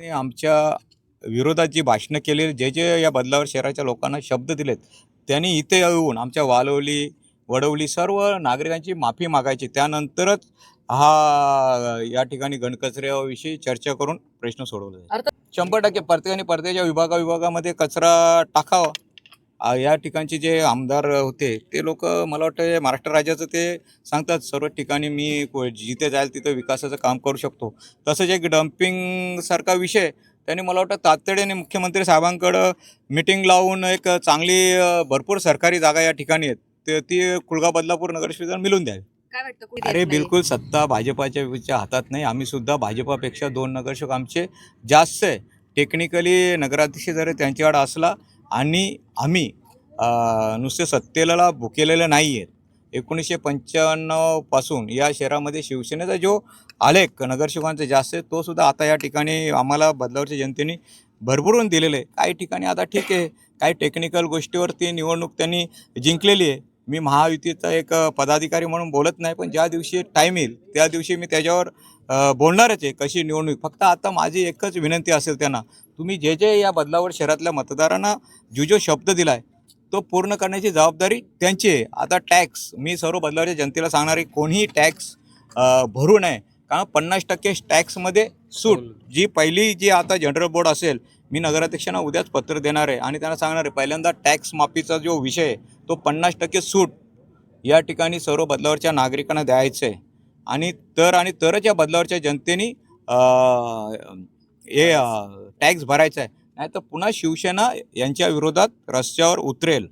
आणि आमच्या विरोधात जी भाषणं केली, जे जे या बदलावर शहराच्या लोकांना शब्द दिलेत, त्यांनी इथे येऊन आमच्या वालवली, वडवली सर्व नागरिकांची माफी मागायची. त्यानंतरच या ठिकाणी घनकचऱ्याविषयी चर्चा करून प्रश्न सोडवला जाईल. 100% प्रत्येकाने प्रत्येकाच्या विभागामध्ये कचरा टाकावा. या ठिकाणचे जे आमदार होते ते लोक मला वाटतं महाराष्ट्र राज्याचं ते सांगतात सर्व ठिकाणी मी जिथे जाईल तिथं विकासाचं काम करू शकतो. तसंच एक डम्पिंग सारखा विषय त्यांनी मला वाटतं तातडीने मुख्यमंत्री साहेबांकडं मीटिंग लावून एक चांगली भरपूर सरकारी जागा या ठिकाणी आहेत ती कुळगा बदलापूर नगरपरिषदेला मिळून द्यावी. काय वाटतं कोणी अरे देत नाही? बिलकुल सत्ता भाजपाच्या हातात नाही. आम्ही सुद्धा भाजपापेक्षा 2 नगरसेवक आमचे जास्त आहे. टेक्निकली नगराध्यक्ष जरी त्यांच्याकडे असला आणि आम्ही नुसते सत्तेला भुकेलेलं नाही आहेत. 1995 पासून या शहरामध्ये शिवसेनेचा जो आलेख नगरसेवकांचा जास्त आहे तो सुद्धा आता या ठिकाणी आम्हाला बदलावरच्या जनतेने भरभरून दिलेलं आहे. काही ठिकाणी आता ठीक आहे, काही टेक्निकल गोष्टीवरती निवडणूक त्यांनी जिंकलेली आहे. मी महायुतीचा एक पदाधिकारी म्हणून बोलत नाही, पण ज्या दिवशी टाईम येईल त्या दिवशी मी त्याच्यावर बोलणारच आहे कशी निवडणूक. फक्त आता माझी एकच विनंती असेल त्यांना, तुम्ही जे जे या बदलावर शहरातल्या मतदारांना जो शब्द दिला आहे तो पूर्ण करण्याची जबाबदारी त्यांची आहे. आता टॅक्स मी सर्व बदलावरच्या जनतेला सांगणार आहे, कोणीही टॅक्स भरू नये. कारण 50% टॅक्समध्ये सूट जी पहिली जी आता जनरल बोर्ड असेल, मी नगराध्यक्षांना उद्याच पत्र देणार आहे आणि त्यांना सांगणार आहे पहिल्यांदा टॅक्स माफीचा जो विषय आहे तो 50% सूट या ठिकाणी सर्व बदलावरच्या नागरिकांना द्यायचं आहे. आणि तरच या बदलावरच्या जनतेने हे टॅक्स भरायचा आहे. नाही तर पुन्हा शिवसेना यांच्या विरोधात रस्त्यावर उतरेल.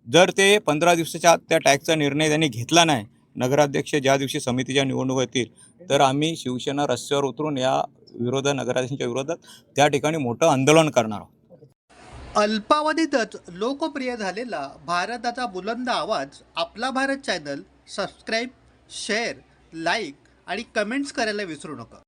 जर ते 15 दिवसाच्या आत त्या टॅक्सचा निर्णय त्यांनी घेतला नाही, नगराध्यक्ष ज्या दिवशी समितीच्या निवडणूक होतील, तर आम्ही शिवसेना रस्त्यावर उतरून या नगराध्यक्षांच्या विरोधात त्या ठिकाणी मोठं आंदोलन करणार आहोत. अल्पावधीतच लोकप्रिय झालेला भारताचा बुलंद आवाज आपला Bharat channel subscribe, share, like आणि कमेंट्स करायला विसरू नका.